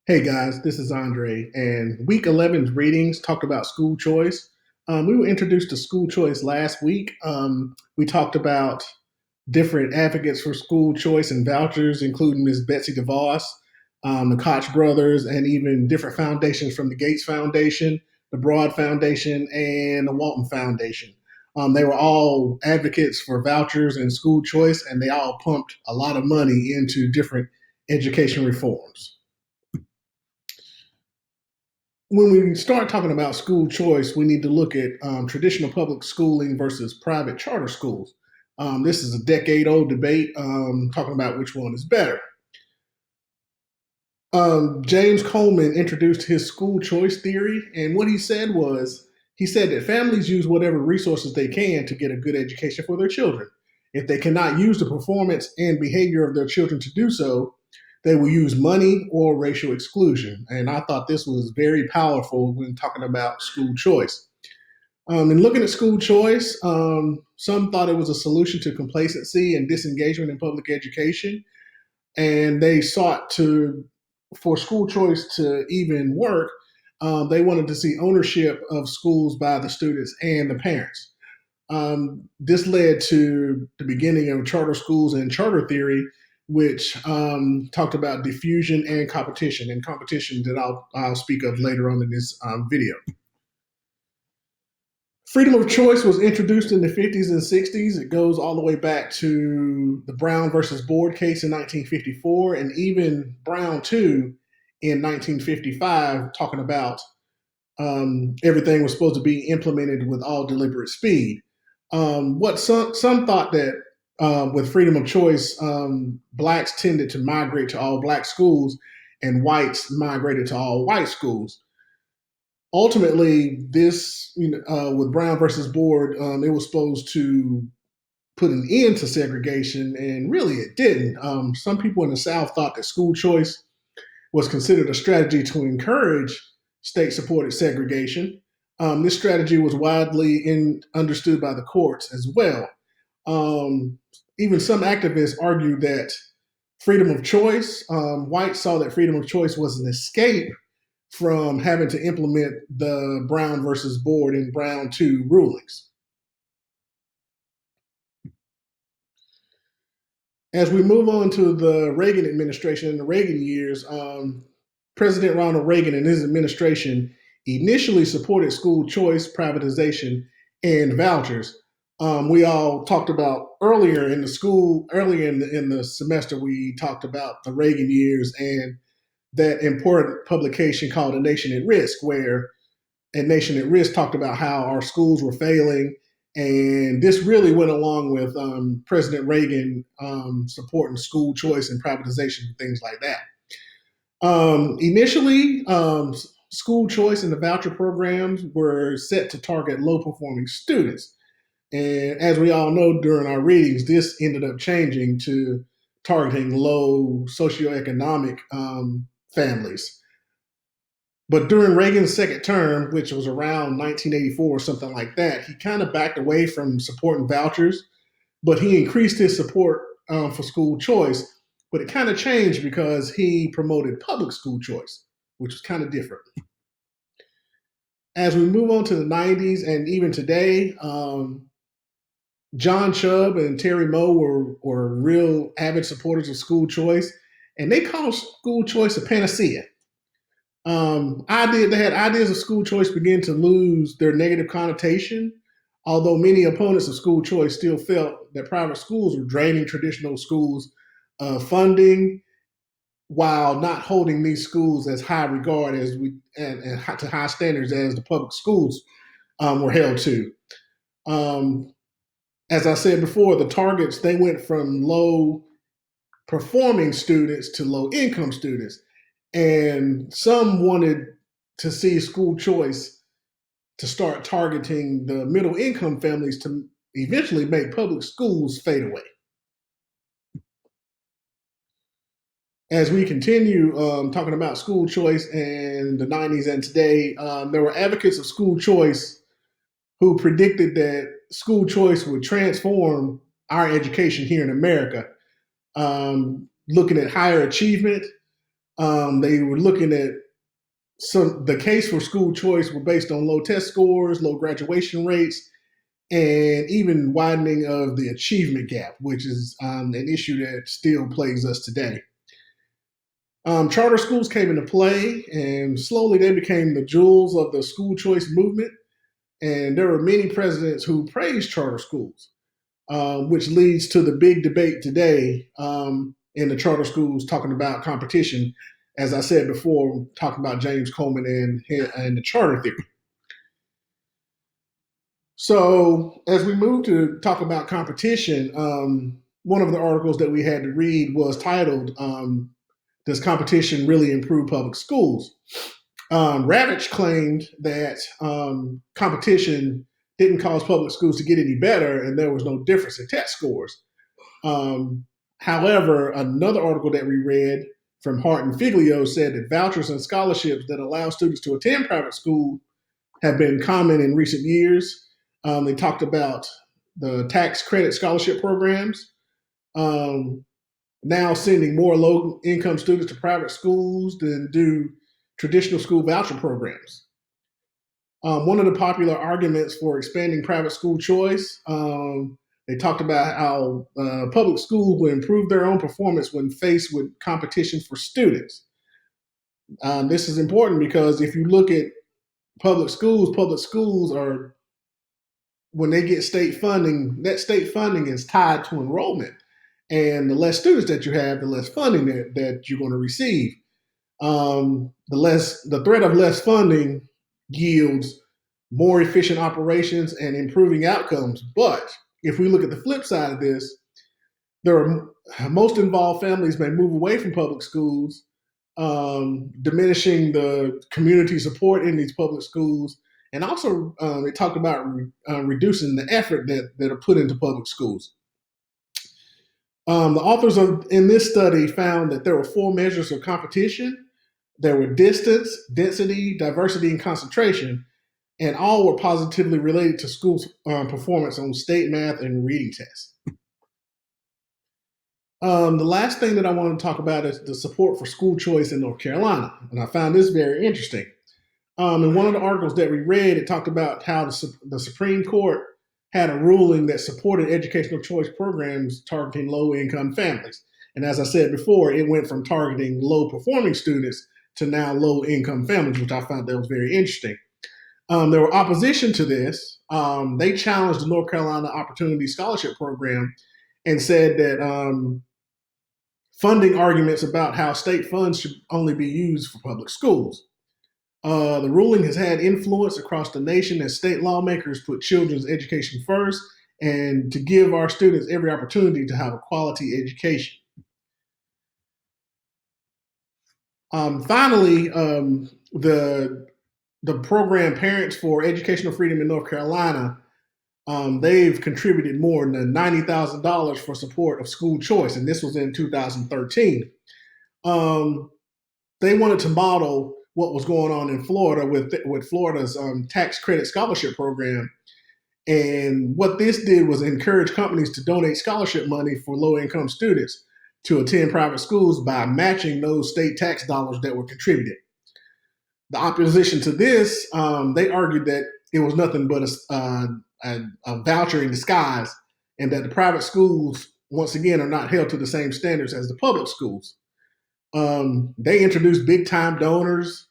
Hey guys, this is Andre, and week 11's readings talked about school choice. We were introduced to school choice last week. We talked about different advocates for school choice and vouchers, including Ms. Betsy DeVos, the Koch brothers, and even different foundations from the Gates Foundation, the Broad Foundation, and the Walton Foundation. They were all advocates for vouchers and school choice, and they all pumped a lot of money into different education reforms. When we start talking about school choice, we need to look at traditional public schooling versus private charter schools. This is a decade old debate talking about which one is better. James Coleman introduced his school choice theory, and what he said that families use whatever resources they can to get a good education for their children. If they cannot use the performance and behavior of their children to do so, they will use money or racial exclusion. And I thought this was very powerful when talking about school choice. And looking at school choice, some thought it was a solution to complacency and disengagement in public education, and they sought to for school choice to even work. They wanted to see ownership of schools by the students and the parents. This led to the beginning of charter schools and charter theory, which talked about diffusion and competition that I'll speak of later on in this video. Freedom of choice was introduced in the 50s and 60s. It goes all the way back to the Brown versus Board case in 1954, and even Brown 2 in 1955, talking about everything was supposed to be implemented with all deliberate speed. What some thought that with freedom of choice, blacks tended to migrate to all black schools, and whites migrated to all white schools. Ultimately, this with Brown versus Board, it was supposed to put an end to segregation, and really it didn't. Some people in the South thought that school choice was considered a strategy to encourage state supported segregation. This strategy was understood by the courts as well. Um, Even some activists argued that freedom of choice, whites saw that freedom of choice was an escape from having to implement the Brown versus Board and Brown 2 rulings. As we move on to the Reagan administration and the Reagan years, President Ronald Reagan and his administration initially supported school choice, privatization, and vouchers. We all talked about earlier in the semester, we talked about the Reagan years and that important publication called A Nation at Risk, where A Nation at Risk talked about how our schools were failing. And this really went along with President Reagan supporting school choice and privatization and things like that. Initially, school choice and the voucher programs were set to target low performing students. And as we all know during our readings, this ended up changing to targeting low socioeconomic families. But during Reagan's second term, which was around 1984 or something like that, he kind of backed away from supporting vouchers, but he increased his support for school choice. But it kind of changed because he promoted public school choice, which was kind of different. As we move on to the 90s and even today, John Chubb and Terry Moe were real avid supporters of school choice, and they called school choice a panacea. They had ideas of school choice begin to lose their negative connotation, although many opponents of school choice still felt that private schools were draining traditional schools of funding while not holding these schools as high regard and to high standards as the public schools were held to. Um, as I said before, the targets they went from low performing students to low income students, and some wanted to see school choice to start targeting the middle income families to eventually make public schools fade away. As we continue talking about school choice in the 90s and today, there were advocates of school choice who predicted that school choice would transform our education here in America, looking at higher achievement, They were looking at the case for school choice were based on low test scores, low graduation rates, and even widening of the achievement gap, which is an issue that still plagues us today. Charter schools came into play, and slowly they became the jewels of the school choice movement. And there were many presidents who praised charter schools, which leads to the big debate today in the charter schools talking about competition. As I said before, talking about James Coleman and the charter theory. So, as we move to talk about competition, one of the articles that we had to read was titled, Does Competition Really Improve Public Schools? Ravitch claimed that competition didn't cause public schools to get any better and there was no difference in test scores. However, another article that we read from Hart and Figlio said that vouchers and scholarships that allow students to attend private school have been common in recent years. They talked about the tax credit scholarship programs, now sending more low income students to private schools than do traditional school voucher programs. One of the popular arguments for expanding private school choice, they talked about how public schools will improve their own performance when faced with competition for students. This is important because if you look at public schools are, when they get state funding, that state funding is tied to enrollment. And the less students that you have, the less funding that you're going to receive. The threat of less funding yields more efficient operations and improving outcomes. But if we look at the flip side of this, most involved families may move away from public schools, diminishing the community support in these public schools. And also, they talked about reducing the effort that are put into public schools. The authors in this study found that there were 4 measures of competition. There were distance, density, diversity, and concentration, and all were positively related to school performance on state math and reading tests. The last thing that I want to talk about is the support for school choice in North Carolina, and I found this very interesting. In one of the articles that we read, it talked about how the Supreme Court had a ruling that supported educational choice programs targeting low-income families. And as I said before, it went from targeting low-performing students to now low-income families, which I found that was very interesting. There were opposition to this. They challenged the North Carolina Opportunity Scholarship Program and said that funding arguments about how state funds should only be used for public schools. The ruling has had influence across the nation as state lawmakers put children's education first and to give our students every opportunity to have a quality education. Finally, the program Parents for Educational Freedom in North Carolina, they've contributed more than $90,000 for support of school choice, and this was in 2013. They wanted to model what was going on in Florida with Florida's tax credit scholarship program. And what this did was encourage companies to donate scholarship money for low-income students to attend private schools by matching those state tax dollars that were contributed. The opposition to this, they argued that it was nothing but a voucher in disguise, and that the private schools, once again, are not held to the same standards as the public schools. They introduced big-time donors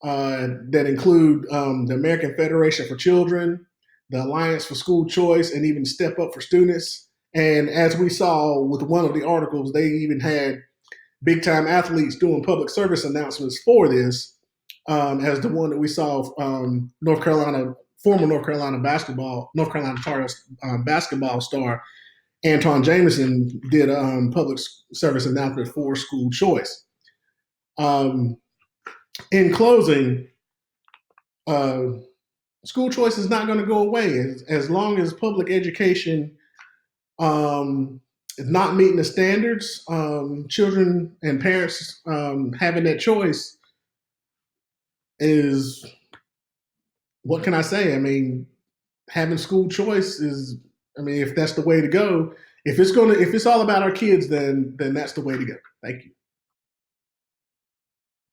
that include the American Federation for Children, the Alliance for School Choice, and even Step Up for Students. And as we saw with one of the articles, they even had big-time athletes doing public service announcements for this, as the one that we saw, former North Carolina Tar Heels basketball star Antawn Jamison did a public service announcement for school choice. In closing, school choice is not going to go away as long as public education is not meeting the standards. Children and parents having that choice is, what can I say? I mean, having school choice is, I mean, if that's the way to go, if it's all about our kids, then that's the way to go. Thank you.